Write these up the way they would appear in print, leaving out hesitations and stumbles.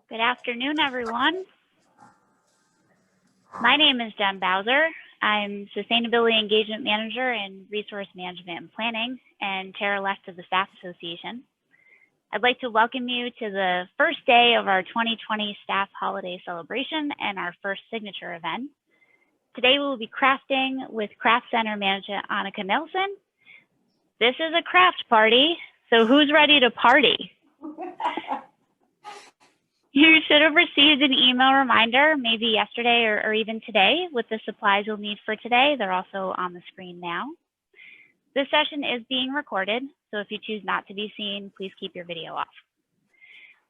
Good afternoon, everyone. My name is Jen Bowser. I'm Sustainability Engagement Manager in Resource Management and Planning and Chair-elect of the Staff Association. I'd like to welcome you to the first day of our 2020 Staff Holiday Celebration and our first signature event. Today we will be crafting with Craft Center Manager Annika Nelson. This is a craft party, so who's ready to party? You should have received an email reminder, maybe yesterday or even today, with the supplies you'll need for today. They're also on the screen now. This session is being recorded, so if you choose not to be seen, please keep your video off.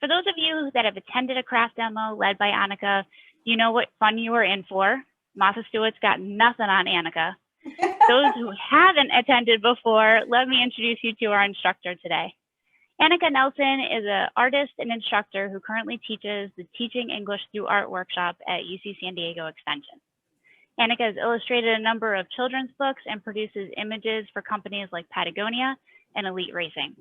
For those of you that have attended a craft demo led by Annika, you know what fun you are in for. Martha Stewart's got nothing on Annika. Those who haven't attended before, let me introduce you to our instructor today. Annika Nelson is an artist and instructor who currently teaches the Teaching English Through Art workshop at UC San Diego Extension. Annika has illustrated a number of children's books and produces images for companies like Patagonia and Elite Racing.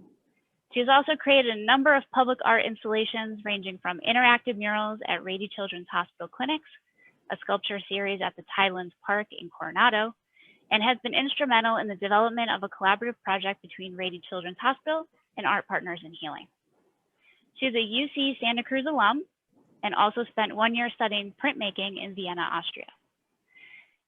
She has also created a number of public art installations ranging from interactive murals at Rady Children's Hospital clinics, a sculpture series at the Tidelands Park in Coronado, and has been instrumental in the development of a collaborative project between Rady Children's Hospital and Art Partners in Healing. She's a UC Santa Cruz alum and also spent 1 year studying printmaking in Vienna, Austria.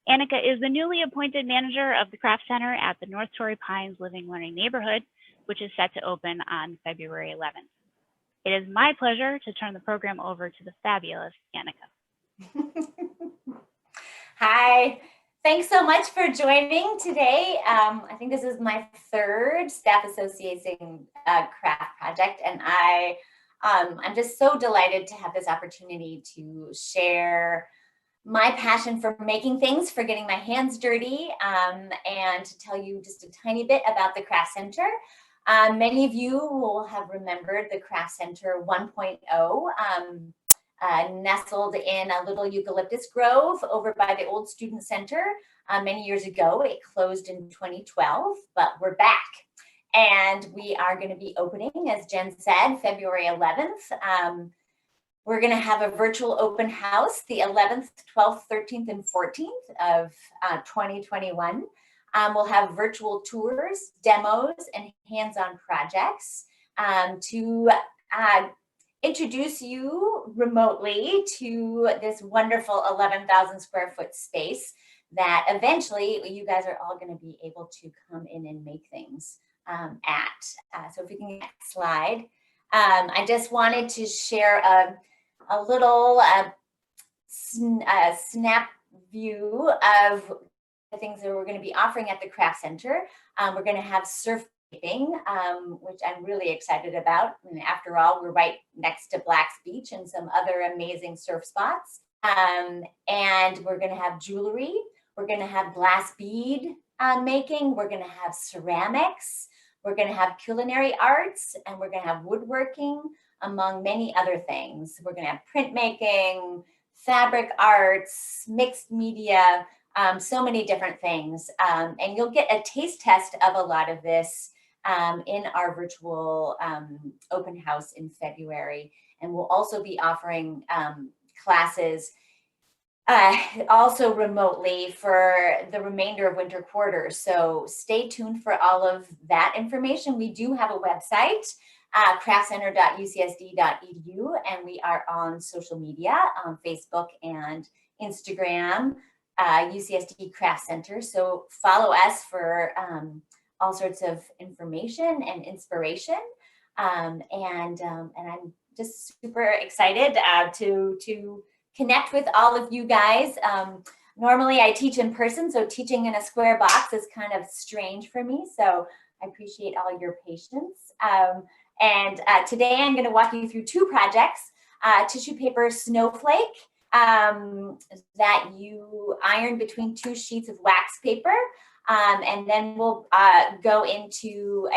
Annika is the newly appointed manager of the Craft Center at the North Torrey Pines Living Learning Neighborhood, which is set to open on February 11th. It is my pleasure to turn the program over to the fabulous Annika. Hi. Thanks so much for joining today. I think this is my third Staff Association craft project, and I'm just so delighted to have this opportunity to share my passion for making things, for getting my hands dirty, and to tell you just a tiny bit about the Craft Center. Many of you will have remembered the Craft Center 1.0. Nestled in a little eucalyptus grove over by the old student center many years ago. It closed in 2012, but we're back. And we are going to be opening, as Jen said, February 11th. We're going to have a virtual open house the 11th, 12th, 13th, and 14th of 2021. We'll have virtual tours, demos, and hands-on projects to introduce you remotely to this wonderful 11,000 square foot space that eventually you guys are all going to be able to come in and make things at. So if we can get a slide. I just wanted to share a little snap view of the things that we're going to be offering at the Craft Center. We're going to have surf which I'm really excited about. And after all, we're right next to Black's Beach and some other amazing surf spots. And we're going to have jewelry. We're going to have glass bead making. We're going to have ceramics. We're going to have culinary arts, and we're going to have woodworking, among many other things. We're going to have printmaking, fabric arts, mixed media, so many different things. And you'll get a taste test of a lot of this in our virtual open house in February. And we'll also be offering classes also remotely for the remainder of winter quarters. So stay tuned for all of that information. We do have a website, craftcenter.ucsd.edu, and we are on social media, on Facebook and Instagram, UCSD Craft Center. So follow us for all sorts of information and inspiration. And I'm just super excited to connect with all of you guys. Normally I teach in person, so teaching in a square box is kind of strange for me. So I appreciate all your patience. And today I'm going to walk you through two projects, Tissue Paper Snowflake that you iron between 2 sheets of wax paper. And then we'll go into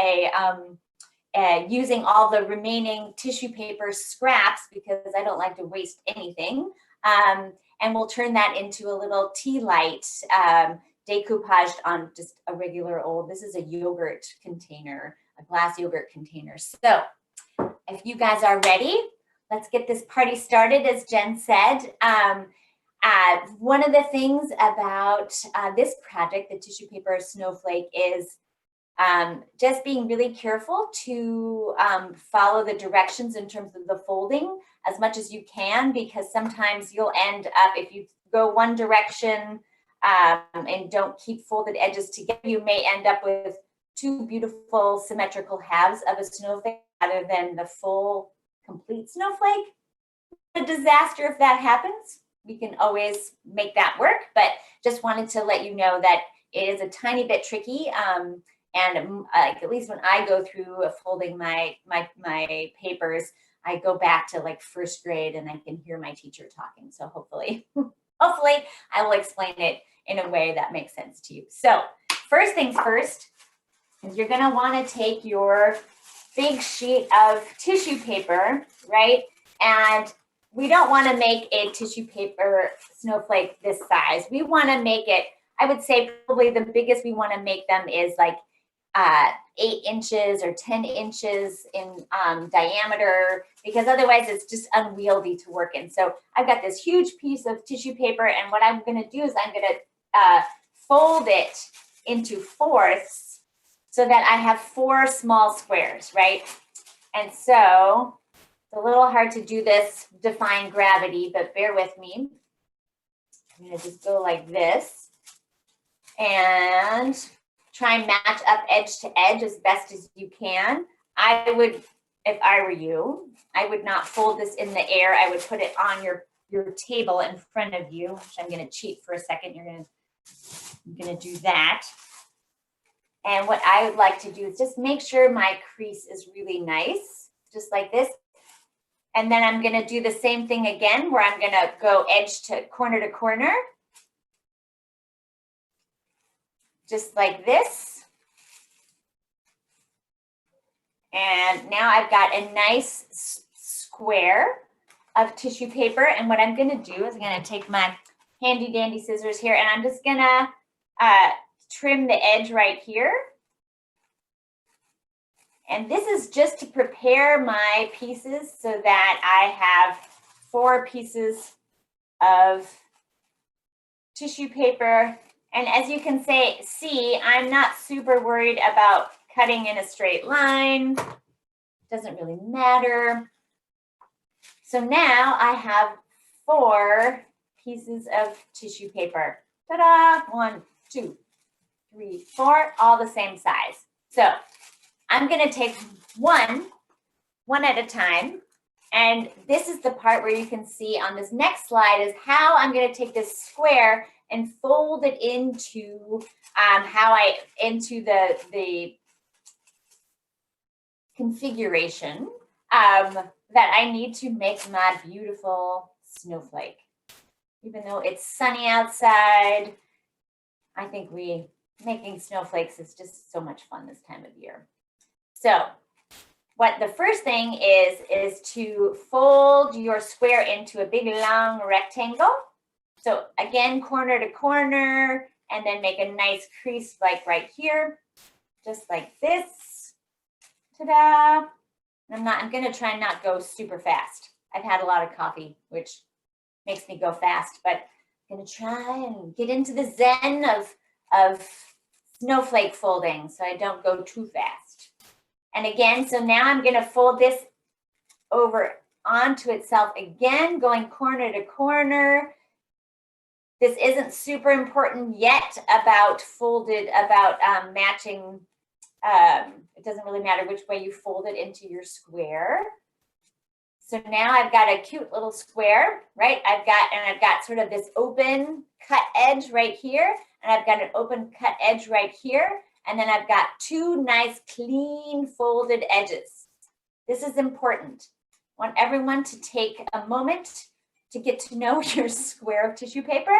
using all the remaining tissue paper scraps, because I don't like to waste anything. And we'll turn that into a little tea light, decoupaged on just a regular old, this is a yogurt container, a glass yogurt container. So if you guys are ready, let's get this party started, as Jen said. One of the things about this project, the tissue paper snowflake, is just being really careful to follow the directions in terms of the folding as much as you can, because sometimes you'll end up, if you go one direction and don't keep folded edges together, you may end up with 2 beautiful symmetrical halves of a snowflake rather than the full complete snowflake. A disaster if that happens. We can always make that work, but just wanted to let you know that it is a tiny bit tricky. And at least when I go through folding my papers, I go back to like 1st grade and I can hear my teacher talking. So hopefully I will explain it in a way that makes sense to you. So first things first, is you're gonna wanna take your big sheet of tissue paper, right? And we don't wanna make a tissue paper snowflake this size. We wanna make it, I would say probably the biggest we wanna make them is like 8 inches or 10 inches in diameter, because otherwise it's just unwieldy to work in. So I've got this huge piece of tissue paper, and what I'm gonna do is I'm gonna fold it into 4ths so that I have 4 small squares, right? And so it's a little hard to do this defying gravity, but bear with me. I'm gonna just go like this and try and match up edge to edge as best as you can. I would, if I were you, I would not fold this in the air. I would put it on your table in front of you, which I'm gonna cheat for a second. I'm gonna do that. And what I would like to do is just make sure my crease is really nice, just like this. And then I'm gonna do the same thing again, where I'm gonna go edge to corner, just like this. And now I've got a nice square of tissue paper. And what I'm gonna do is I'm gonna take my handy dandy scissors here, and I'm just gonna trim the edge right here. And this is just to prepare my pieces so that I have 4 pieces of tissue paper. And as you can see, I'm not super worried about cutting in a straight line. Doesn't really matter. So now I have 4 pieces of tissue paper. Ta-da! 1, 2, 3, 4, all the same size. So I'm gonna take one at a time. And this is the part where you can see on this next slide is how I'm gonna take this square and fold it into into the configuration that I need to make my beautiful snowflake. Even though it's sunny outside, I think making snowflakes is just so much fun this time of year. So what the first thing is to fold your square into a big long rectangle. So again, corner to corner, and then make a nice crease like right here, just like this. Ta-da! I'm gonna try and not go super fast. I've had a lot of coffee, which makes me go fast, but I'm gonna try and get into the zen of snowflake folding so I don't go too fast. And again, so now I'm gonna fold this over onto itself again, going corner to corner. This isn't super important yet about matching. It doesn't really matter which way you fold it into your square. So now I've got a cute little square, right? I've got sort of this open cut edge right here, and I've got an open cut edge right here. And then I've got 2 nice clean folded edges. This is important. I want everyone to take a moment to get to know your square of tissue paper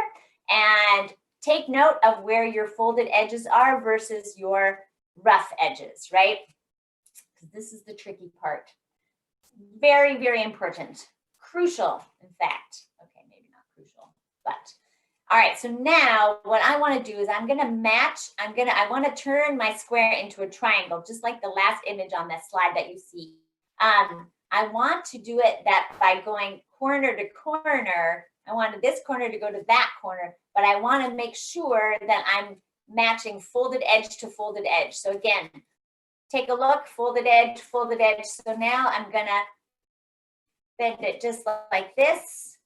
and take note of where your folded edges are versus your rough edges, right? Because this is the tricky part. Very, very important. Crucial, in fact. Okay, maybe not crucial, but all right, so now what I want to do is I'm going to match, I want to turn my square into a triangle, just like the last image on that slide that you see. I want to do it that by going corner to corner. I wanted this corner to go to that corner, but I want to make sure that I'm matching folded edge to folded edge. So again, take a look, folded edge, folded edge. So now I'm going to bend it just like this.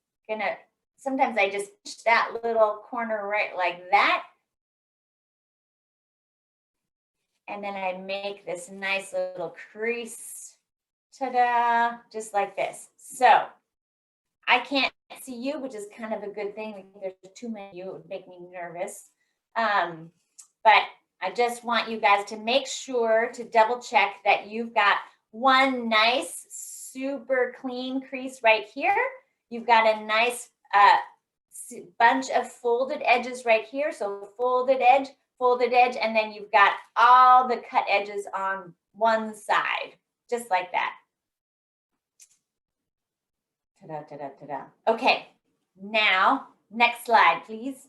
Sometimes I just push that little corner right like that. And then I make this nice little crease. Ta-da, just like this. So I can't see you, which is kind of a good thing. There's too many of you, it would make me nervous. But I just want you guys to make sure to double check that you've got one nice, super clean crease right here. You've got a nice bunch of folded edges right here. So folded edge, and then you've got all the cut edges on one side, just like that. Ta-da, ta-da, ta-da. Okay, now, next slide, please.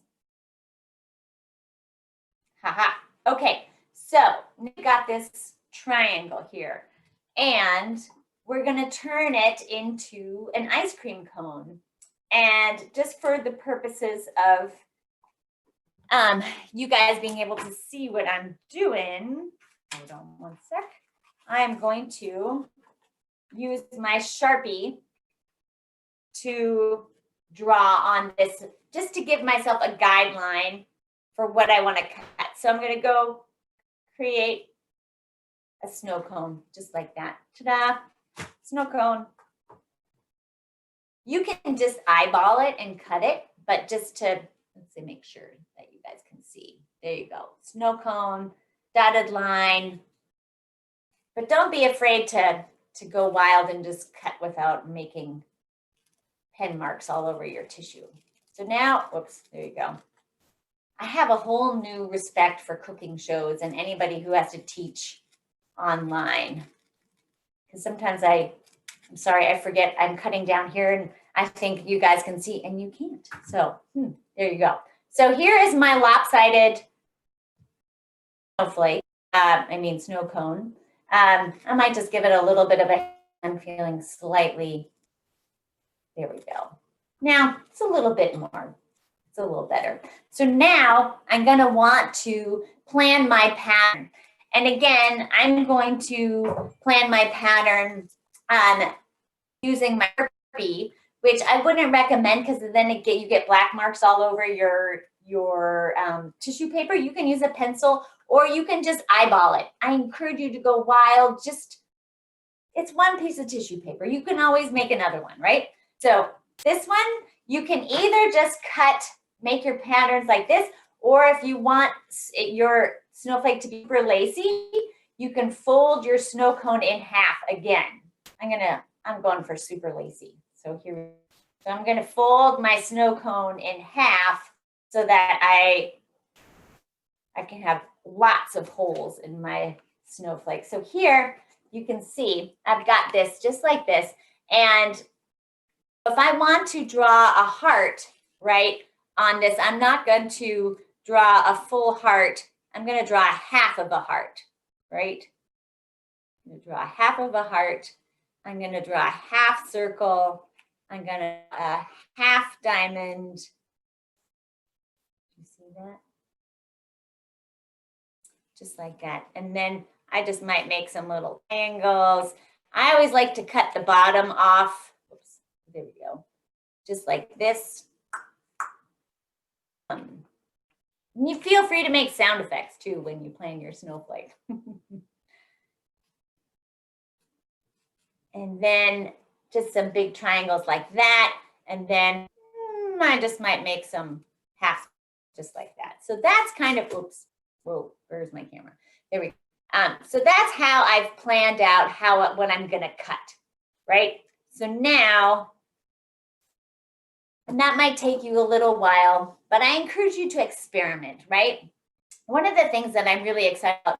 Haha. Okay, so we've got this triangle here, and we're going to turn it into an ice cream cone. And just for the purposes of you guys being able to see what I'm doing, hold on one sec. I'm going to use my Sharpie to draw on this, just to give myself a guideline for what I want to cut. So I'm going to go create a snow cone, just like that. Ta-da, snow cone. You can just eyeball it and cut it, but just to, let's see, make sure that you guys can see. There you go, snow cone, dotted line. But don't be afraid to go wild and just cut without making pen marks all over your tissue. So now, whoops, there you go. I have a whole new respect for cooking shows and anybody who has to teach online. Because sometimes I'm sorry, I forget I'm cutting down here and I think you guys can see and you can't. So there you go. So here is my lopsided snowflake, snow cone. I might just give it a little bit of I'm feeling slightly, there we go. Now it's a little bit more, it's a little better. So now I'm gonna want to plan my pattern. And again, I'm going to plan my pattern using my Sharpie, which I wouldn't recommend because then you get black marks all over your tissue paper. You can use a pencil or you can just eyeball it. I encourage you to go wild. It's one piece of tissue paper. You can always make another one, right? So this one, you can either just make your patterns like this, or if you want your snowflake to be super lacy, you can fold your snow cone in half again. I'm going for super lacy. So I'm going to fold my snow cone in half so that I can have lots of holes in my snowflake. So here you can see I've got this just like this. And if I want to draw a heart, right, on this, I'm not going to draw a full heart. I'm going to draw half of a heart, right? I'm going to draw half of a heart. I'm going to draw a half circle. I'm going to a half diamond. You see that? Just like that. And then I just might make some little triangles. I always like to cut the bottom off. Oops, there we go. Just like this. You feel free to make sound effects too when you plan your snowflake. And then just some big triangles like that. And then I just might make some half just like that. So that's kind of, oops, whoa, where's my camera? There we go. So that's how I've planned out what I'm gonna cut, right? So now And that might take you a little while, but I encourage you to experiment, right? One of the things that I'm really excited about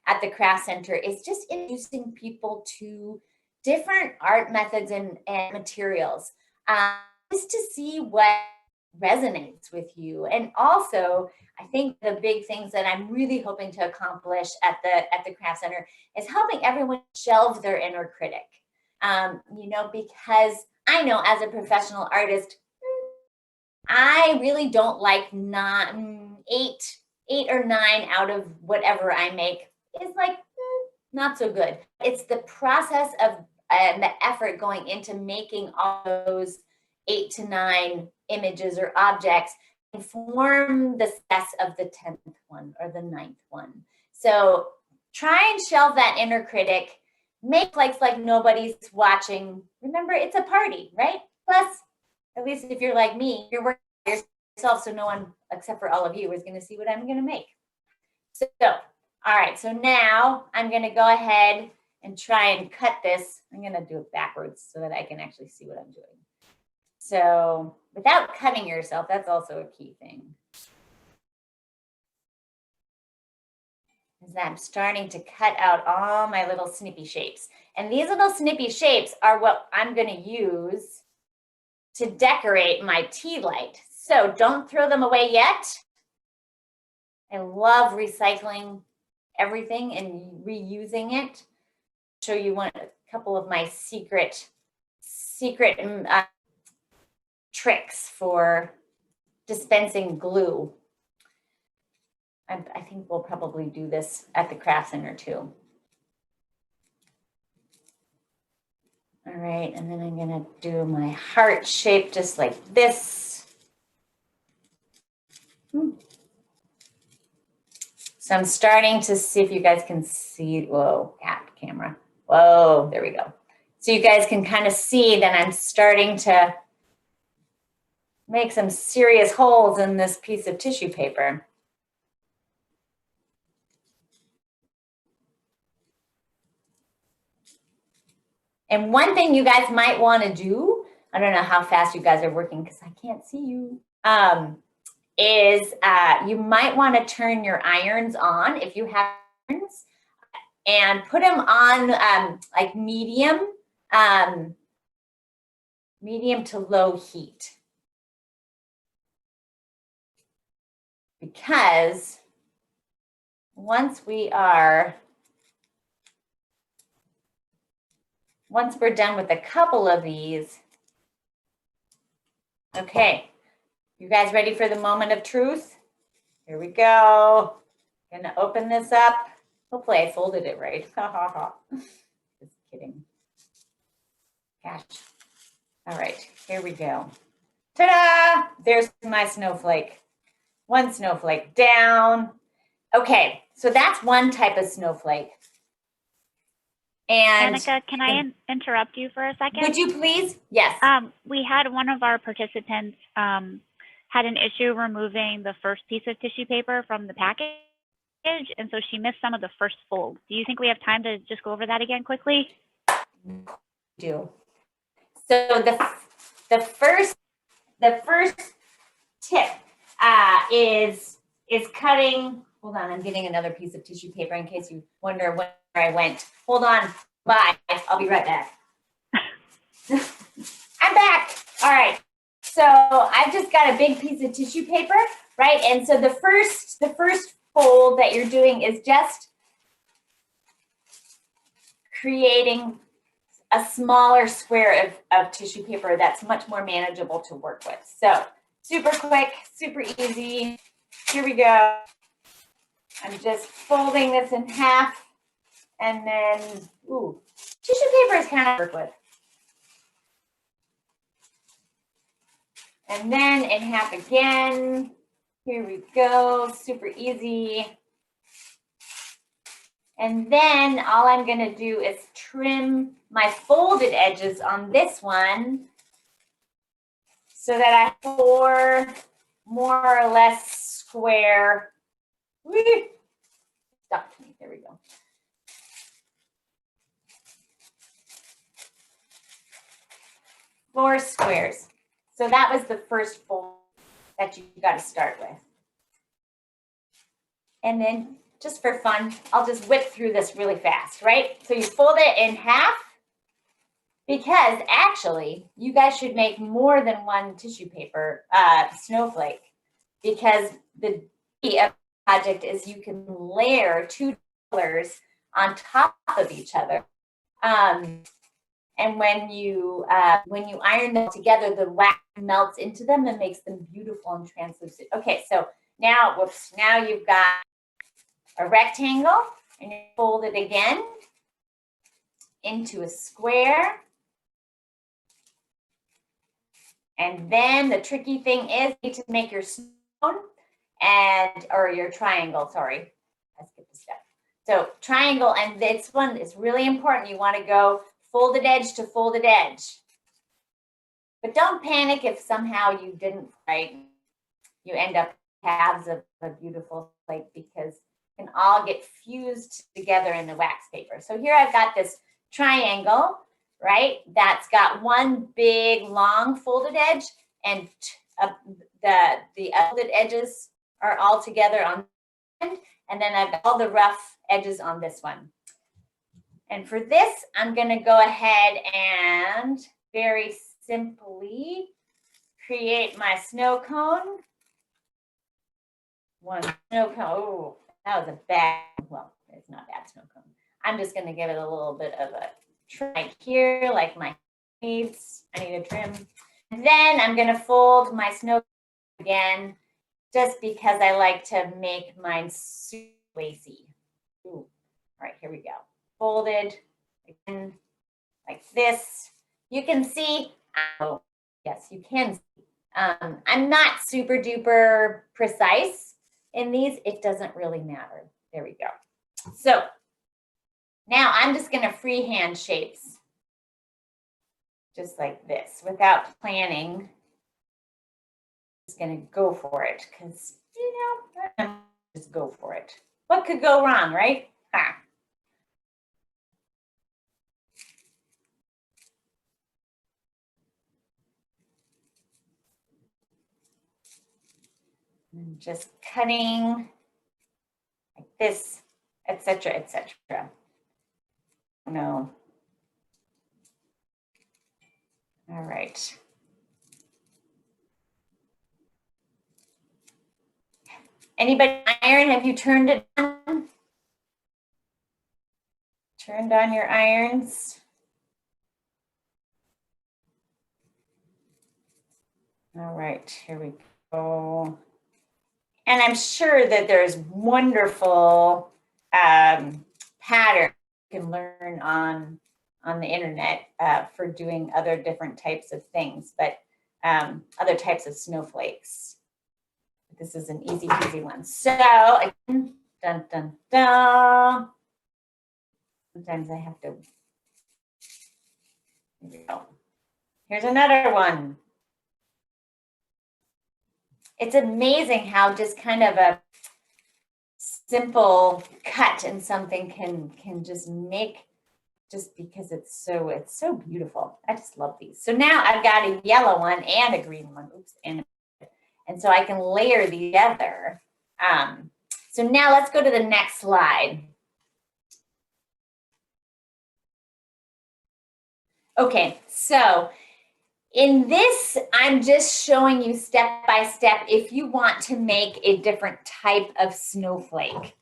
at the Craft Center is just introducing people to different art methods and materials, just to see what resonates with you. And also, I think the big things that I'm really hoping to accomplish at the Craft Center is helping everyone shelve their inner critic. Because I know as a professional artist, I really don't like not eight or nine out of whatever I make is like not so good. It's the process of and the effort going into making all those 8 to 9 images or objects inform the success of the 10th one or the 9th one. So try and shelve that inner critic. Make like nobody's watching. Remember, it's a party, right? Plus, at least if you're like me, you're working by yourself, so no one except for all of you is going to see what I'm going to make. So, all right, so now I'm going to go ahead and try and cut this. I'm going to do it backwards so that I can actually see what I'm doing. So without cutting yourself, that's also a key thing. Is that I'm starting to cut out all my little snippy shapes. And these little snippy shapes are what I'm going to use to decorate my tea light. So don't throw them away yet. I love recycling everything and reusing it. Show you a couple of my secret tricks for dispensing glue. I think we'll probably do this at the Craft Center too. All right, and then I'm gonna do my heart shape just like this. So I'm starting to see if you guys can see, whoa, camera. Whoa, there we go. So you guys can kind of see that I'm starting to make some serious holes in this piece of tissue paper. And one thing you guys might want to do, I don't know how fast you guys are working because I can't see you, is you might want to turn your irons on if you have irons and put them on like medium to low heat. Because once we're done with a couple of these, okay, you guys ready for the moment of truth? Here we go. Gonna open this up. Hopefully I folded it right. Just kidding. Gosh. All right, here we go. Ta-da! There's my snowflake. One snowflake down. Okay, so that's one type of snowflake. And Annika, can I interrupt you for a second? Would you please? Yes. We had one of our participants had an issue removing the first piece of tissue paper from the package, and so she missed some of the first fold. Do you think we have time to just go over that again quickly? Do. So the first tip is cutting. Hold on, I'm getting another piece of tissue paper in case you wonder where I went. Hold on. Bye. I'll be right back. I'm back. All right. So I've just got a big piece of tissue paper, right? And so the first fold that you're doing is just creating a smaller square of tissue paper that's much more manageable to work with. So super quick, super easy. Here we go. I'm just folding this in half, and then, ooh, tissue paper is kind of work with. And then in half again. Here we go, super easy. And then all I'm gonna do is trim my folded edges on this one so that I have 4 more or less square. Stuck to me, there we go. Four squares. So that was the first fold that you got to start with. And then just for fun, I'll just whip through this really fast, right? So you fold it in half, because actually you guys should make more than one tissue paper snowflake, because the key of the project is you can layer two colors on top of each other. And when you iron them together, the wax melts into them and makes them beautiful and translucent. Okay, so now, whoops, now you've got a rectangle, and you fold it again into a square. And then the tricky thing is you need to make your stone or your triangle, sorry. I skipped a step. So triangle, and this one is really important. You want to go folded edge to folded edge. But don't panic if somehow you didn't, right? You end up halves of a beautiful flake, because it can all get fused together in the wax paper. So here I've got this triangle, right? That's got one big long folded edge, and the folded edges are all together on the end, and then I've got all the rough edges on this one. And for this, I'm going to go ahead and very simply create my snow cone. One snow cone. Oh, that was a bad, well, it's not bad snow cone. I'm just going to give it a little bit of a trim here, like my needs. I need a trim. And then I'm going to fold my snow cone again, just because I like to make mine super lacy. Ooh. All right, here we go. Folded again, like this. You can see, oh, yes, you can see. I'm not super duper precise in these. It doesn't really matter. There we go. So now I'm just going to freehand shapes, just like this, without planning. Just going to go for it, because, just go for it. What could go wrong, right? Ha. And just cutting like this, etc., etc. No. All right. Anybody iron? Have you turned it on? Turned on your irons? All right, here we go. And I'm sure that there's wonderful patterns you can learn on the internet for doing other different types of things, but other types of snowflakes. This is an easy peasy one. So again, dun, dun, dun. Sometimes I have to, here we go. Here's another one. It's amazing how just kind of a simple cut in something can just make, just because it's so beautiful. I just love these. So now I've got a yellow one and a green one. Oops, and so I can layer these together. So now let's go to the next slide. Okay, so in this, I'm just showing you step by step if you want to make a different type of snowflake.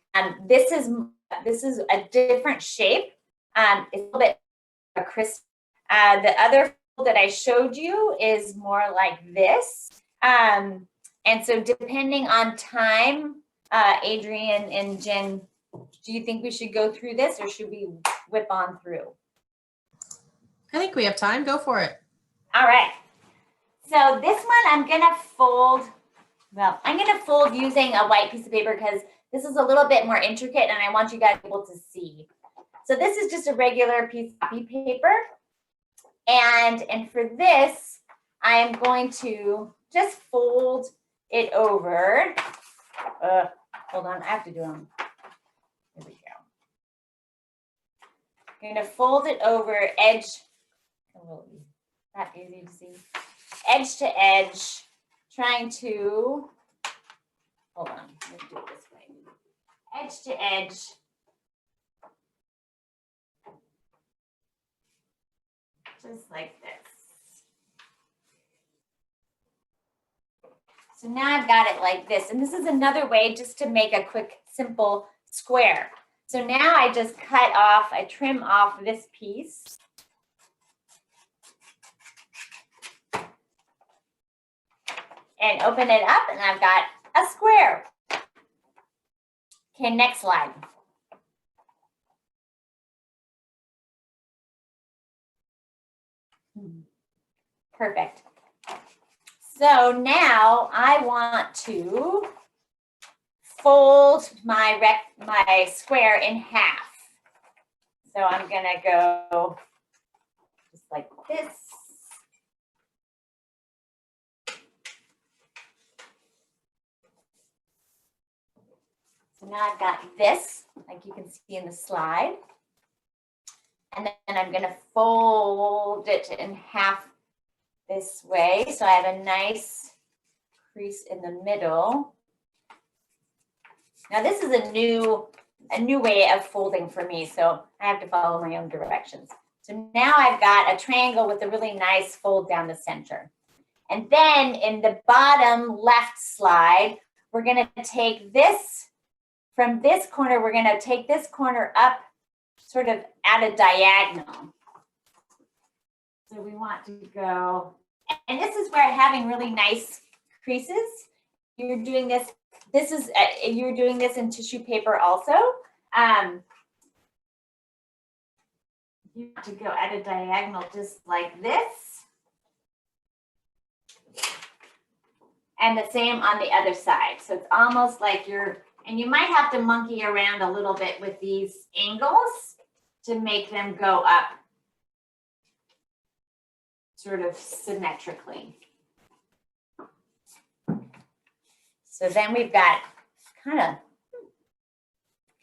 This is a different shape. It's a little bit crisp. The other that I showed you is more like this. And so depending on time, Adrienne and Jen, do you think we should go through this, or should we whip on through? I think we have time. Go for it. All right. So this one I'm going to fold. Well, I'm going to fold using a white piece of paper, because this is a little bit more intricate and I want you guys to be able to see. So this is just a regular piece of copy paper. And for this, I am going to just fold it over. Hold on, I have to do them. Here we go. I'm going to fold it over edge. Not easy to see. edge to edge, trying to, hold on, let me do it this way. Edge to edge. Just like this. So now I've got it like this. And this is another way just to make a quick, simple square. So now I just cut off, I trim off this piece. And open it up and I've got a square. Okay, next slide. Perfect. So now I want to fold my square in half. So I'm gonna go just like this. So now I've got this, like you can see in the slide. And then I'm gonna fold it in half this way. So I have a nice crease in the middle. Now this is a new way of folding for me, so I have to follow my own directions. So now I've got a triangle with a really nice fold down the center. And then in the bottom left slide, we're gonna take this, from this corner, we're gonna take this corner up sort of at a diagonal. So we want to go, and this is where having really nice creases, you're doing this, you're doing this in tissue paper also. You want to go at a diagonal just like this. And the same on the other side. So it's almost like you're, and you might have to monkey around a little bit with these angles to make them go up sort of symmetrically. So then we've got kind of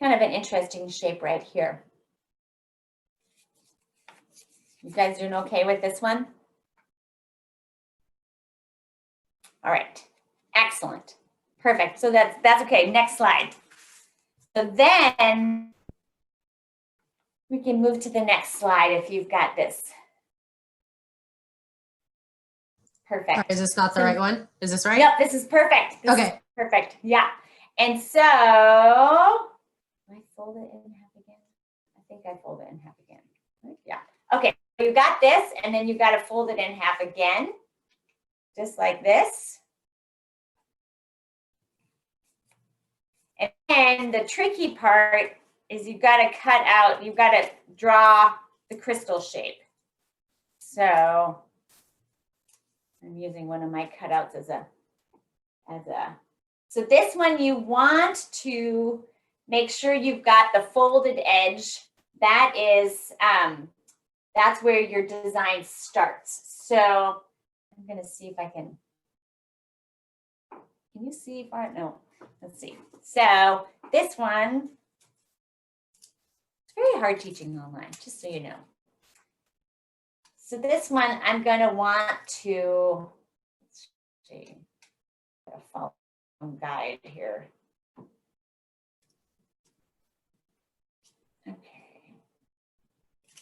an interesting shape right here. You guys doing okay with this one? All right, excellent, perfect. So that's okay, next slide. So then we can move to the next slide if you've got this. Perfect. Is this not the right one? Is this right? Yep, this is perfect. This Okay. is perfect, yeah. And so, I fold it in half again? I think I fold it in half again. Yeah, okay. You got this, and then you got to fold it in half again, just like this. And then the tricky part is you've got to cut out, you've got to draw the crystal shape. So I'm using one of my cutouts as a, so this one you want to make sure you've got the folded edge. That is, that's where your design starts. So I'm gonna see if I can you see far? No, let's see. So this one, it's very hard teaching online, just so you know. So this one, I'm gonna want to, let's see, follow guide here. Okay.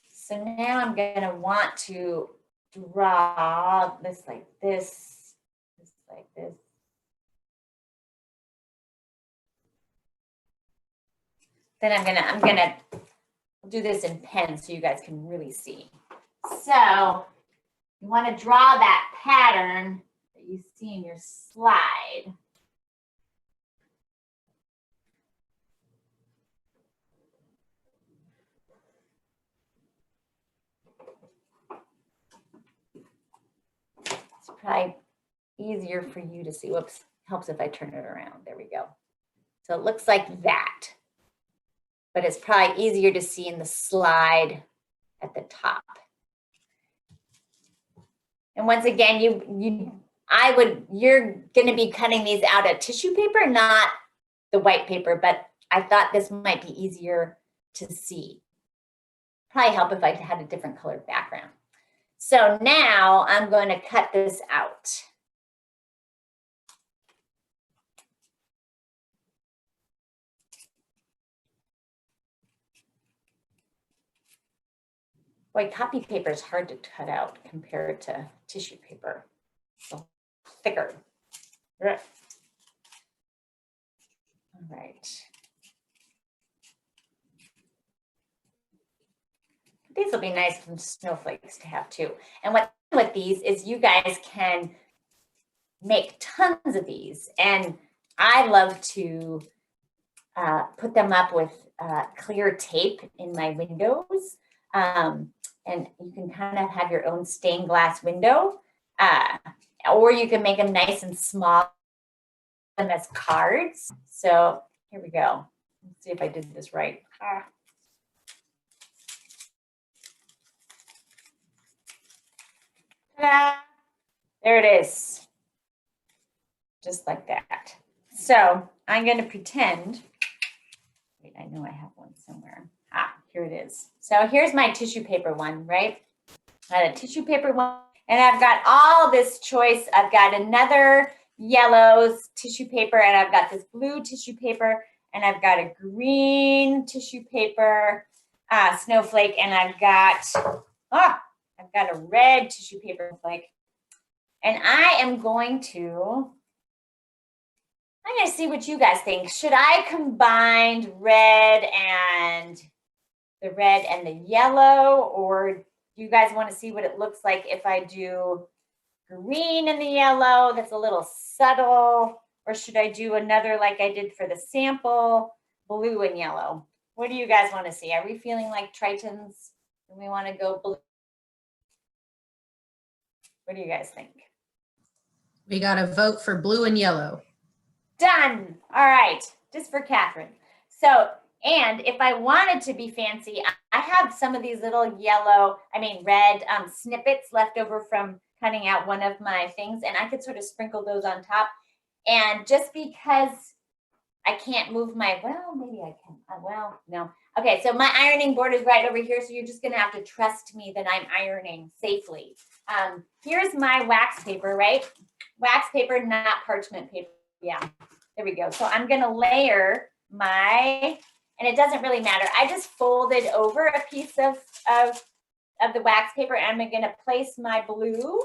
So now I'm gonna want to draw this like this, this like this. Then I'm gonna do this in pen so you guys can really see. So you want to draw that pattern that you see in your slide. It's probably easier for you to see. Whoops, helps if I turn it around. There we go. So it looks like that, but it's probably easier to see in the slide at the top. And once again, you're going to be cutting these out of tissue paper, not the white paper, but I thought this might be easier to see. Probably help if I had a different colored background. So now I'm going to cut this out. Boy, copy paper is hard to cut out compared to tissue paper. So thicker. All right. These will be nice from snowflakes to have too. And what with these is you guys can make tons of these. And I love to put them up with clear tape in my windows. And you can kind of have your own stained glass window. Or you can make them nice and small, them as cards. So here we go. Let's see if I did this right. There it is. Just like that. So I'm going to pretend. Wait, I know I have one somewhere. Here it is. So here's my tissue paper one, right? I had a tissue paper one, and I've got all this choice. I've got another yellow tissue paper, and I've got this blue tissue paper, and I've got a green tissue paper snowflake, and I've got a red tissue paper snowflake. And I'm going to see what you guys think. Should I combine the red and the yellow, or do you guys want to see what it looks like if I do green and the yellow? That's a little subtle. Or should I do another like I did for the sample, blue and yellow? What do you guys want to see? Are we feeling like Tritons and we want to go blue? What do you guys think? We got to vote for blue and yellow. Done. All right. Just for Catherine. So, and if I wanted to be fancy, I have some of these little red snippets left over from cutting out one of my things, and I could sort of sprinkle those on top. And just because I can't move maybe I can. No. Okay, so my ironing board is right over here, so you're just going to have to trust me that I'm ironing safely. Here's my wax paper, right? Wax paper, not parchment paper. Yeah, there we go. So I'm going to layer and it doesn't really matter. I just folded over a piece of the wax paper, and I'm going to place my blue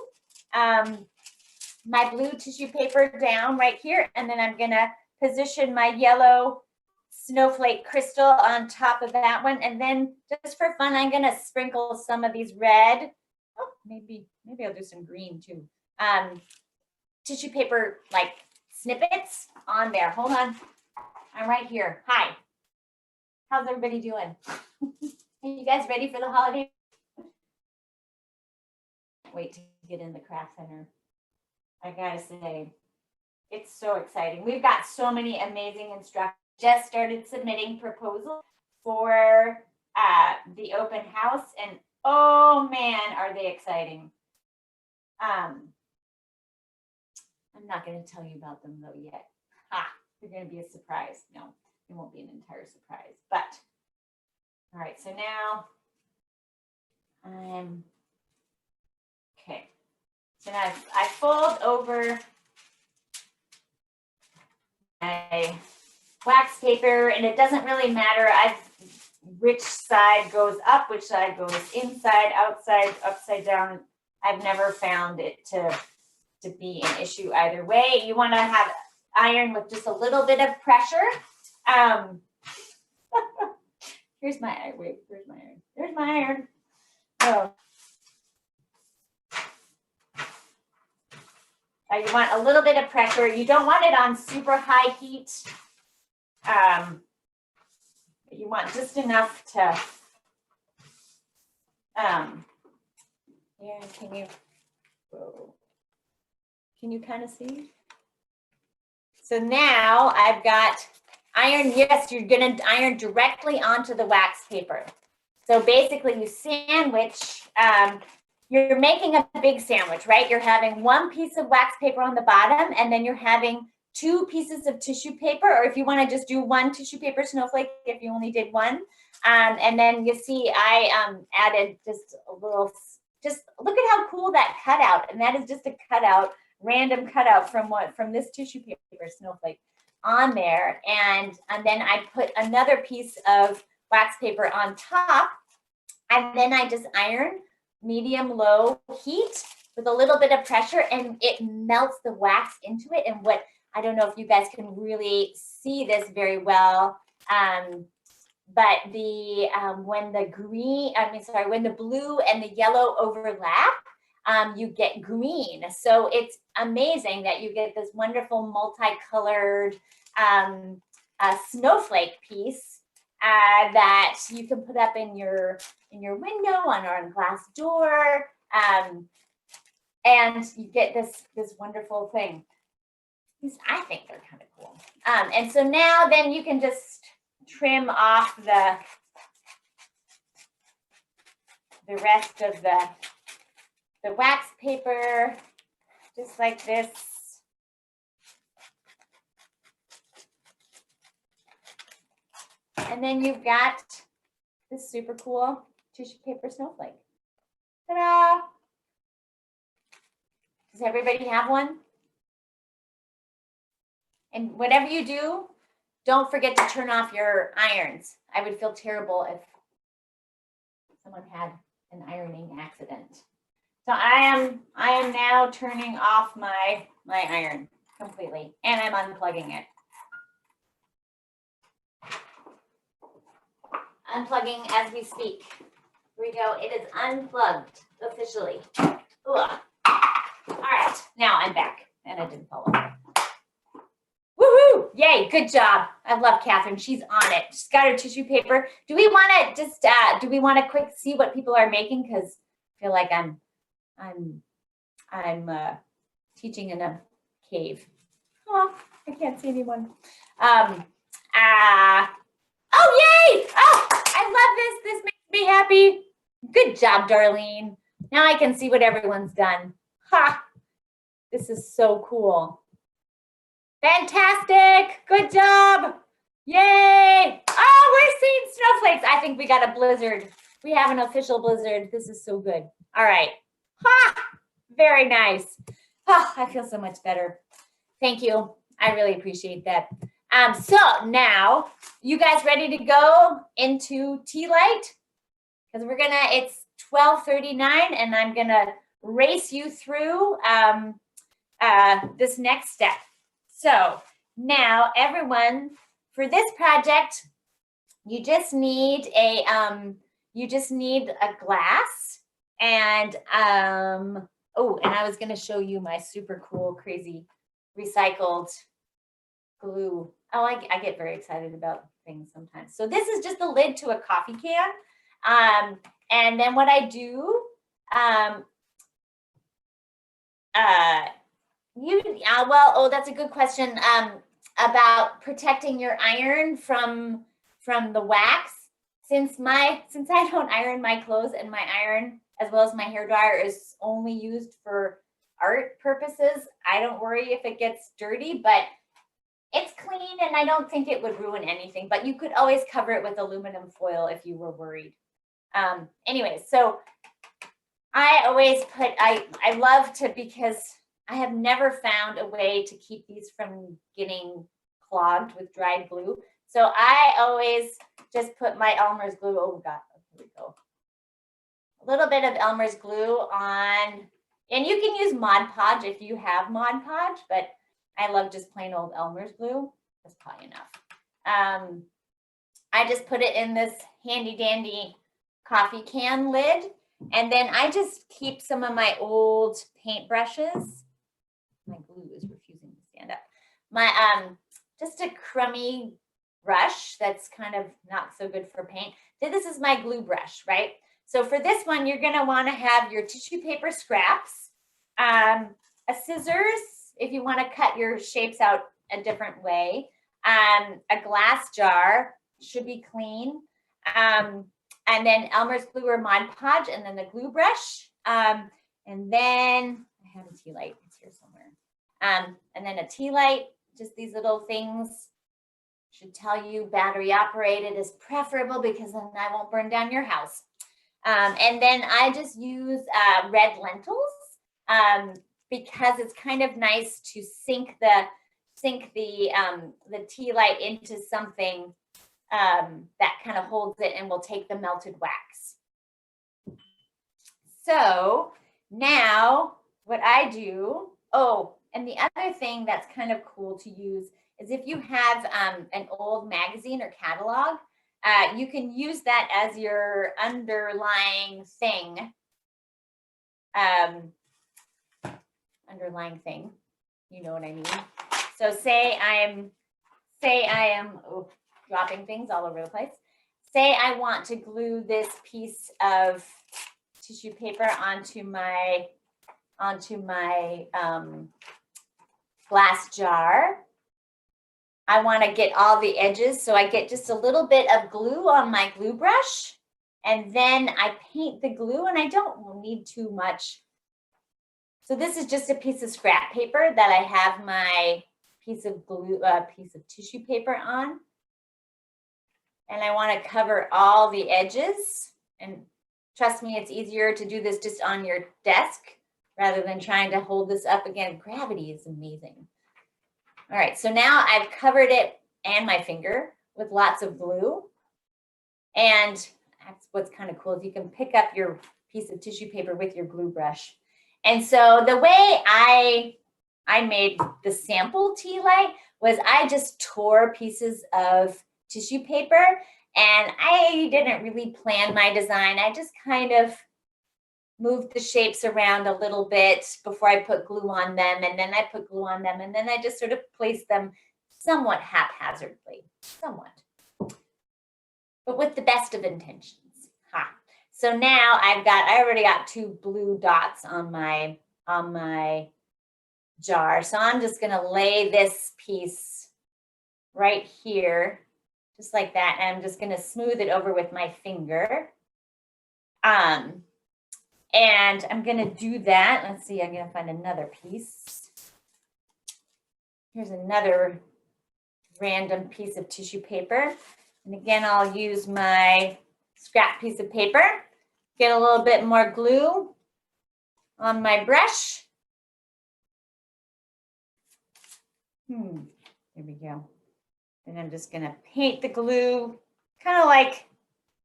tissue paper down right here, and then I'm going to position my yellow snowflake crystal on top of that one. And then just for fun, I'm going to sprinkle some of these red. Oh, maybe I'll do some green too. Tissue paper like snippets on there. Hold on. I'm right here. Hi. How's everybody doing? Are you guys ready for the holiday? Wait to get in the craft center. I gotta say, it's so exciting. We've got so many amazing instructors. Just started submitting proposals for the open house, and oh man, are they exciting. I'm not going to tell you about them though yet. They're going to be a surprise. No, it won't be an entire surprise, but all right, so now okay. So now I fold over my wax paper, and it doesn't really matter which side goes up, which side goes inside, outside, upside down. I've never found it to be an issue either way. You want to have iron with just a little bit of pressure. Here's my iron. Wait, where's my iron? There's my iron. Oh. You want a little bit of pressure. You don't want it on super high heat. You want just enough to, can you kind of see? So now I've got iron. Yes, you're going to iron directly onto the wax paper. So basically you sandwich, you're making a big sandwich, right? You're having one piece of wax paper on the bottom, and then you're having 2 pieces of tissue paper, or if you want to just do 1 tissue paper snowflake, if you only did 1. And then you see I added just just look at how cool that cutout, and that is just a cutout, random cutout from this tissue paper snowflake on there. And then I put another piece of wax paper on top, and then I just iron medium-low heat with a little bit of pressure, and it melts the wax into it. And what, I don't know if you guys can really see this very well, but when the blue and the yellow overlap, you get green. So it's amazing that you get this wonderful multicolored snowflake piece that you can put up in your window on a glass door, and you get this wonderful thing. I think they're kind of cool. And so now then you can just trim off the rest of the wax paper, just like this. And then you've got this super cool tissue paper snowflake. Ta-da! Does everybody have one? And whatever you do, don't forget to turn off your irons. I would feel terrible if someone had an ironing accident. So I am now turning off my iron completely, and I'm unplugging it. Unplugging as we speak. Here we go. It is unplugged officially. Ugh. All right, now I'm back, and I didn't fall over. Woohoo! Yay! Good job. I love Catherine. She's on it. She's got her tissue paper. Do we want to just quick see what people are making? Because I feel like I'm teaching in a cave. Oh, I can't see anyone. Oh yay! Oh, I love this. This makes me happy. Good job, Darlene. Now I can see what everyone's done. Ha! This is so cool. Fantastic. Good job. Yay. Oh, we're seeing snowflakes. I think we got a blizzard. We have an official blizzard. This is so good. All right. Ha! Very nice. Oh, I feel so much better. Thank you. I really appreciate that. So now, you guys ready to go into tea light? Because it's 12:39 and I'm gonna race you through this next step. So now everyone, for this project, you just need a glass and oh, and I was gonna show you my super cool, crazy recycled glue. Oh, I get very excited about things sometimes. So this is just the lid to a coffee can. And then what I do, that's a good question about protecting your iron from the wax. Since I don't iron my clothes, and my iron as well as my hairdryer is only used for art purposes, I don't worry if it gets dirty, but it's clean and I don't think it would ruin anything. But you could always cover it with aluminum foil if you were worried. Anyway, so I always put, I love to, because I have never found a way to keep these from getting clogged with dried glue. So I always just put my Elmer's glue, oh God, here we go. A little bit of Elmer's glue on, and you can use Mod Podge if you have Mod Podge, but I love just plain old Elmer's glue. That's probably enough. I just put it in this handy dandy coffee can lid. And then I just keep some of my old paint brushes. My glue is refusing to stand up. My just a crummy brush that's kind of not so good for paint. This is my glue brush, right? So for this one, you're gonna wanna have your tissue paper scraps, a scissors if you wanna cut your shapes out a different way, a glass jar, should be clean, and then Elmer's glue or Mod Podge, and then the glue brush, and then I have a tea light, it's here somewhere, and then a tea light. Just these little things should tell you battery operated is preferable because then I won't burn down your house. And then I just use red lentils because it's kind of nice to sink the tea light into something that kind of holds it and will take the melted wax. So now what I do, and the other thing that's kind of cool to use is if you have an old magazine or catalog, you can use that as your underlying thing. You know what I mean? So say I am dropping things all over the place. Say I want to glue this piece of tissue paper onto my glass jar. I want to get all the edges, so I get just a little bit of glue on my glue brush, and then I paint the glue, and I don't need too much. So this is just a piece of scrap paper that I have my piece of tissue paper on, and I want to cover all the edges. And trust me, it's easier to do this just on your desk rather than trying to hold this up. Again, gravity is amazing. All right, so now I've covered it and my finger with lots of glue. And that's what's kind of cool is you can pick up your piece of tissue paper with your glue brush. And so the way I made the sample tea light was I just tore pieces of tissue paper, and I didn't really plan my design. I just kind of moved the shapes around a little bit before I put glue on them, and then I put glue on them, and then I just sort of placed them somewhat haphazardly, but with the best of intentions. So now I already got 2 blue dots on my jar. So I'm just gonna lay this piece right here, just like that. And I'm just gonna smooth it over with my finger. And I'm gonna do that. Let's see, I'm gonna find another piece. Here's another random piece of tissue paper. And again, I'll use my scrap piece of paper, get a little bit more glue on my brush. There we go. And I'm just gonna paint the glue, kind of like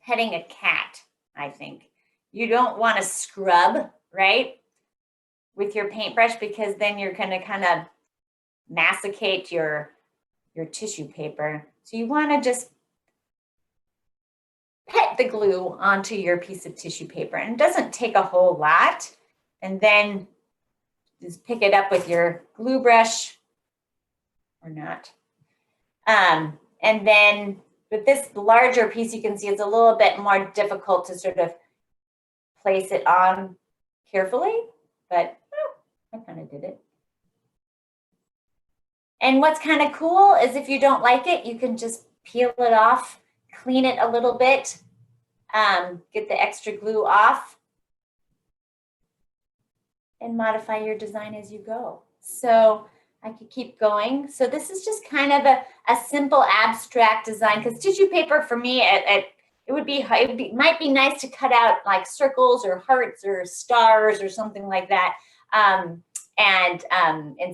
petting a cat, I think. You don't want to scrub, right, with your paintbrush, because then you're gonna kind of massacre your tissue paper. So you want to just pet the glue onto your piece of tissue paper, and it doesn't take a whole lot. And then just pick it up with your glue brush or not. And then with this larger piece, you can see it's a little bit more difficult to sort of place it on carefully, but I kind of did it. And what's kind of cool is if you don't like it, you can just peel it off, clean it a little bit, get the extra glue off, and modify your design as you go. So I could keep going. So this is just kind of a simple abstract design, because tissue paper for me, it might be nice to cut out like circles or hearts or stars or something like that, and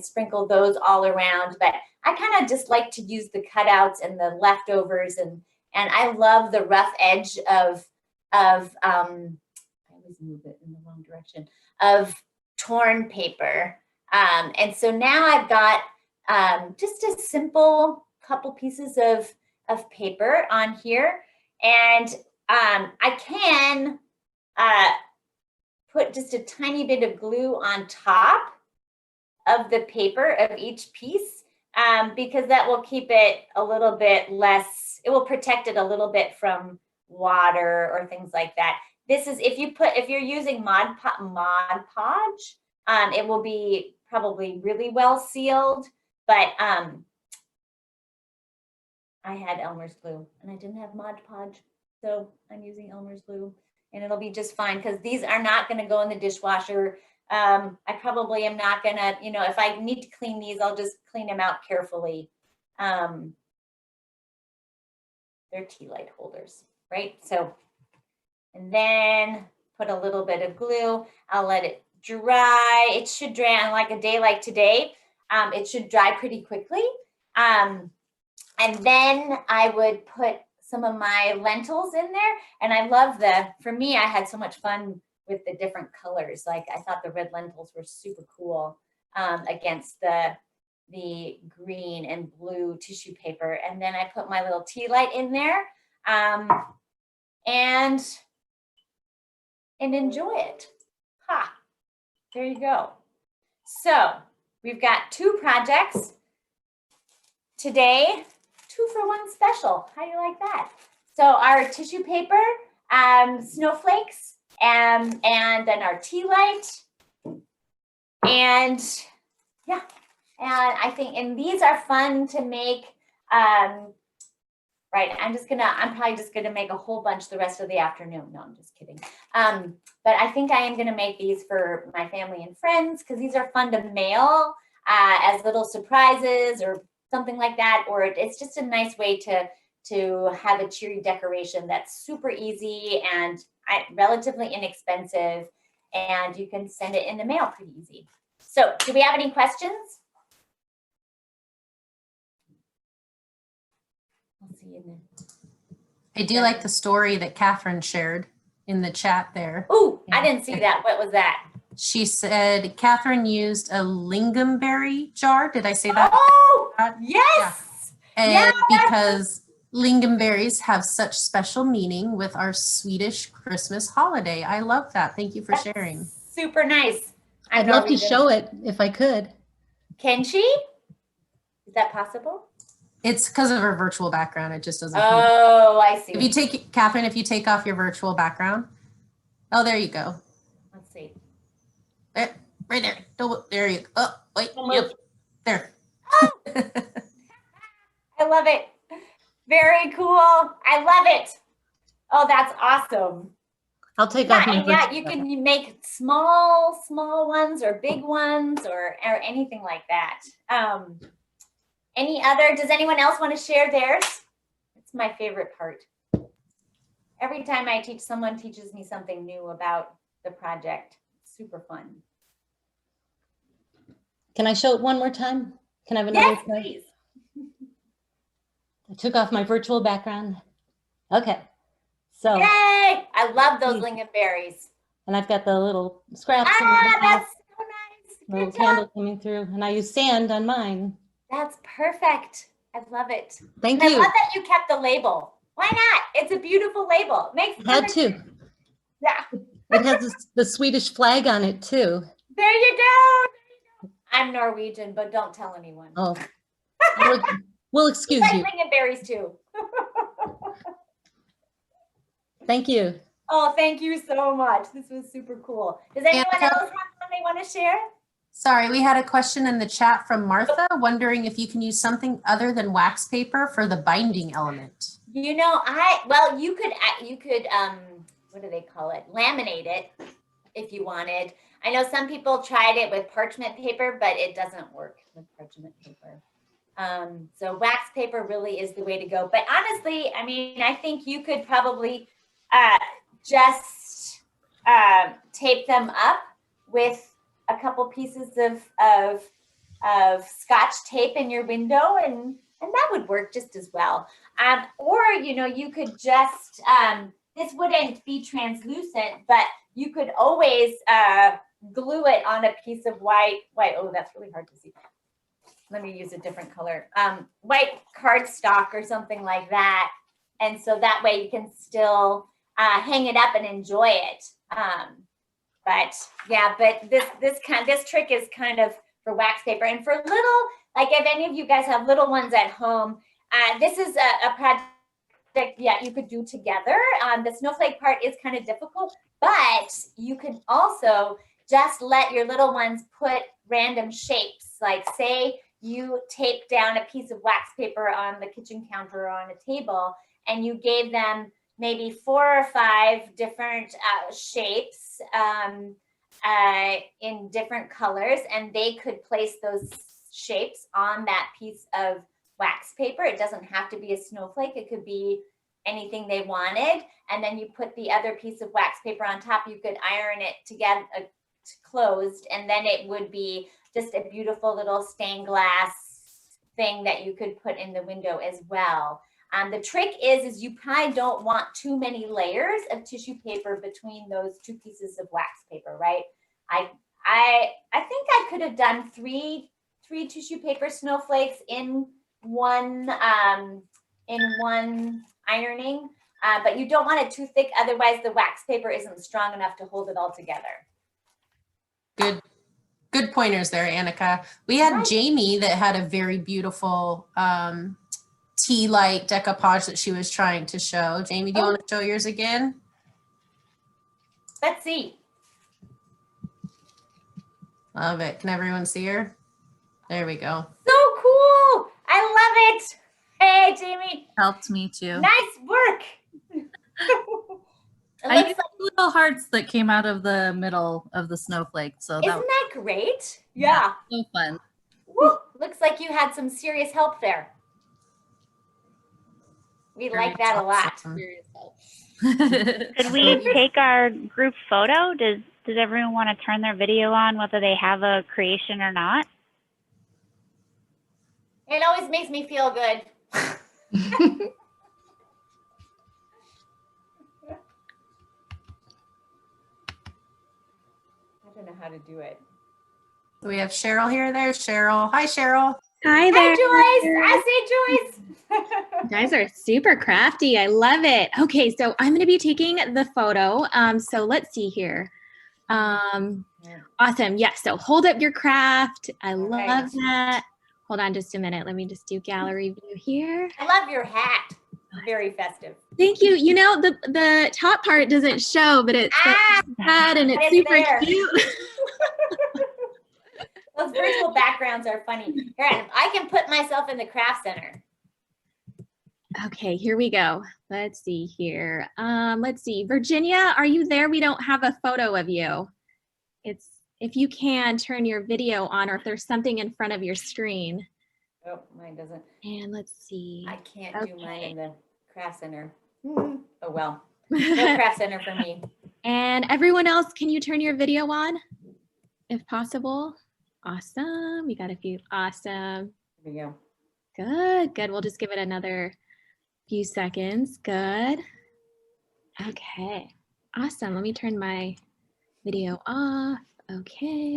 sprinkle those all around. But I kind of just like to use the cutouts and the leftovers, and I love the rough edge of I always move it in the wrong direction, of torn paper. And so now I've got just a simple couple pieces of paper on here, and I can put just a tiny bit of glue on top of the paper of each piece, because that will keep it a little bit less, it will protect it a little bit from water or things like that. This is, if you're using Mod Podge, it will be probably really well sealed, but I had Elmer's glue and I didn't have Mod Podge, so I'm using Elmer's glue, and it'll be just fine, because these are not going to go in the dishwasher. I probably am not going to, if I need to clean these, I'll just clean them out carefully. They're tea light holders, right? So, and then put a little bit of glue. I'll let it dry. It should dry on like a day like today. It should dry pretty quickly. And then I would put some of my lentils in there. And I love for me, I had so much fun with the different colors. Like I thought the red lentils were super cool against the green and blue tissue paper. And then I put my little tea light in there and enjoy it. Ha, there you go. So we've got 2 projects today, 2 for 1 special. How do you like that? So our tissue paper, snowflakes, and then our tea light. And yeah, and I think, and these are fun to make. Right, I'm probably just gonna make a whole bunch the rest of the afternoon. No, I'm just kidding. But I think I am gonna make these for my family and friends because these are fun to mail as little surprises or something like that. Or it's just a nice way to have a cheery decoration that's super easy and relatively inexpensive, and you can send it in the mail pretty easy. So do we have any questions? I'll see you in there. I do like the story that Catherine shared in the chat there. Oh, I didn't see that. What was that? She said Catherine used a lingonberry jar. Did I say that? Oh, yes. Yeah. And Yeah, because lingonberries have such special meaning with our Swedish Christmas holiday. I love that. Thank you for sharing. Super nice. I'd love to show it if I could. Can she? Is that possible? It's because of her virtual background. It just doesn't. Oh, I see. If you take, Catherine, if you take off your virtual background. Oh, there you go. Let's see. There, right there. There you go. Oh, wait. Don't Yep. move. There. I love it. Very cool. I love it. Oh, that's awesome. I'll take off my And yeah, virtual you background. can make small ones or big ones or anything like that. Any other, does anyone else want to share theirs? It's my favorite part. Every time I teach, someone teaches me something new about the project. It's super fun. Can I show it one more time? Can I have another Yes, try? please. I took off my virtual background. Okay. So, Yay! I love those lingonberries. and I've got the little scraps in the back, That's so nice. little Good job. candle coming through, and I use sand on mine. That's perfect. I love it. Thank And I you. love that you kept the label. Why not? It's a beautiful label. It makes Had perfect to. sense. Yeah. It has the Swedish flag on it too. There you go. I'm Norwegian, but don't tell anyone. Oh, we'll excuse Like you. lingonberries too. Thank you. Oh, thank you so much. This was super cool. Does anyone Annika? else have something they want to share? Sorry, we had a question in the chat from Martha wondering if you can use something other than wax paper for the binding element. You know, you could what do they call it? Laminate it if you wanted. I know some people tried it with parchment paper, but it doesn't work with parchment paper. So wax paper really is the way to go. But honestly, I mean, I think you could probably just tape them up with a couple pieces of Scotch tape in your window, and that would work just as well. Or, you know, you could just, this wouldn't be translucent, but you could always glue it on a piece of white. Oh, that's really hard to see. Let me use a different color. White cardstock or something like that. And so that way you can still hang it up and enjoy it. But yeah, but this trick is kind of for wax paper. And for little, like if any of you guys have little ones at home, this is a project, you could do together. The snowflake part is kind of difficult, but you could also just let your little ones put random shapes. Like say you tape down a piece of wax paper on the kitchen counter or on a table, and you gave them maybe 4 or 5 different shapes in different colors, and they could place those shapes on that piece of wax paper. It doesn't have to be a snowflake. It could be anything they wanted, and then you put the other piece of wax paper on top. You could iron it together, closed, and then it would be just a beautiful little stained glass thing that you could put in the window as well. The trick is you probably don't want too many layers of tissue paper between those two pieces of wax paper, right? I think I could have done three tissue paper snowflakes in one ironing, but you don't want it too thick, otherwise the wax paper isn't strong enough to hold it all together. Good pointers there, Annika. We had Right. Jamie that had a very beautiful tea light decoupage that she was trying to show. Jamie, do you want to show yours again? Let's see. Love it. Can everyone see her? There we go. So cool. I love it. Hey, Jamie. Helped me too. Nice work. It I looks used little hearts that came out of the middle of the snowflake. So that Isn't was that great? Yeah. so fun. Woo. Looks like you had some serious help there. We like that a lot. Awesome. Could we take our group photo? Does everyone want to turn their video on, whether they have a creation or not? It always makes me feel good. I don't know how to do it. We have Cheryl here. There's Cheryl. Hi, Cheryl. Hi Hi, there. Joyce. I say Joyce. You guys are super crafty. I love it. Okay, so I'm going to be taking the photo. So let's see here. Awesome. Yes. So hold up your craft. I love right. that. Hold on just a minute. Let me just do gallery view here. I love your hat. Very festive. Thank you. You know, the top part doesn't show, but it's hat and it's it's super there. cute. Those virtual backgrounds are funny. Here, I can put myself in the craft center. Okay, here we go. Let's see here. Let's see. Virginia, are you there? We don't have a photo of you. It's if you can turn your video on or if there's something in front of your screen. Oh, mine doesn't. And let's see. I can't do mine in the craft center. Mm-hmm. Oh, well. No craft center for me. And everyone else, can you turn your video on if possible? Awesome. We got a few. Awesome. Here we go. Good, good. We'll just give it another few seconds. Good. Okay. Awesome. Let me turn my video off. Okay.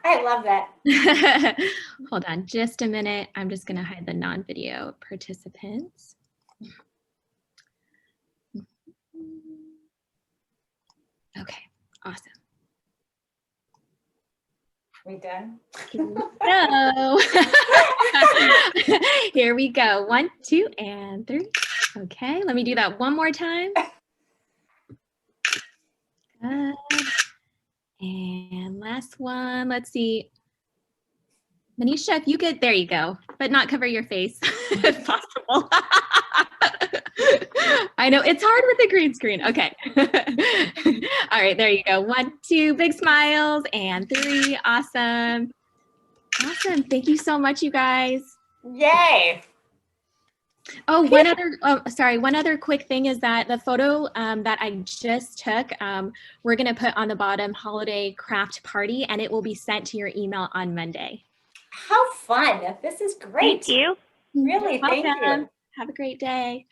I love that. Hold on just a minute. I'm just going to hide the non-video participants. Okay. Awesome. We done? No. Here we go. 1, 2, and 3. Okay, let me do that one more time. Good. And last one. Let's see. Manisha, if you could, there you go, but not cover your face if possible. I know it's hard with the green screen. Okay. All right, there you go. 1, 2, big smiles, and 3. Awesome. Awesome. Thank you so much, you guys. Yay. Oh, one other quick thing is that the photo that I just took, we're going to put on the bottom holiday craft party, and it will be sent to your email on Monday. How fun. This is great. Thank you. Really, thank you. Welcome. Have a great day.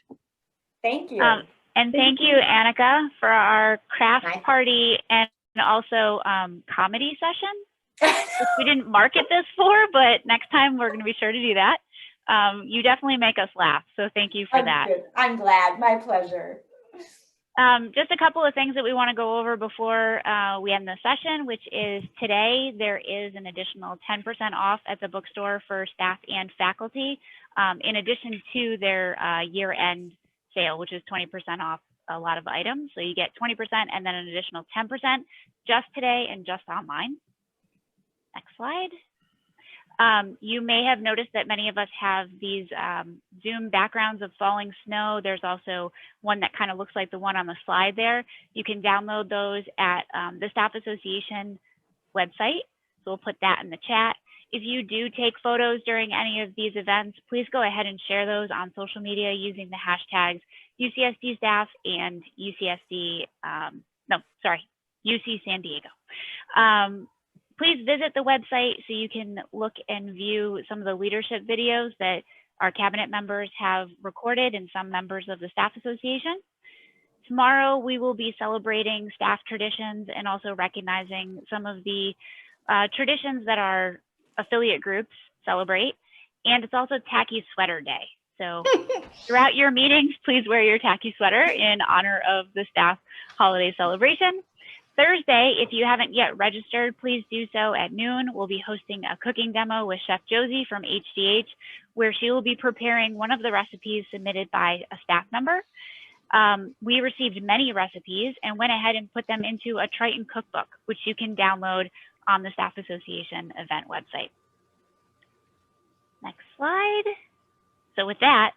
Thank you. And thank you, Annika, for our craft Nice. party and also comedy session. Which we didn't market this for, but next time we're going to be sure to do that. You definitely make us laugh, so thank you for that. Good. I'm glad. My pleasure. Just a couple of things that we want to go over before we end the session, which is today there is an additional 10% off at the bookstore for staff and faculty, in addition to their year-end sale, which is 20% off a lot of items. So you get 20% and then an additional 10% just today and just online. Next slide. You may have noticed that many of us have these Zoom backgrounds of falling snow. There's also one that kind of looks like the one on the slide there. You can download those at the Staff Association website. So we'll put that in the chat. If you do take photos during any of these events, please go ahead and share those on social media using the hashtags UCSD staff and UC San Diego. Please visit the website so you can look and view some of the leadership videos that our cabinet members have recorded and some members of the Staff Association. Tomorrow, we will be celebrating staff traditions and also recognizing some of the traditions that our affiliate groups celebrate. And it's also Tacky Sweater Day. So throughout your meetings, please wear your tacky sweater in honor of the staff holiday celebration. Thursday, if you haven't yet registered, please do so at noon. We'll be hosting a cooking demo with Chef Josie from HDH, where she will be preparing one of the recipes submitted by a staff member. We received many recipes and went ahead and put them into a Triton cookbook, which you can download on the Staff Association event website. Next slide. So with that,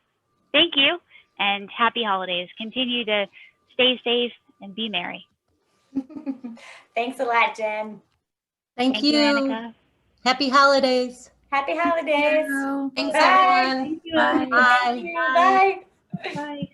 thank you and happy holidays. Continue to stay safe and be merry. Thanks a lot, Jen. Thank you. Annika. Happy holidays. Happy holidays. Thanks, Bye. everyone. Thank you. Bye. Bye. Thank you. Bye. Bye.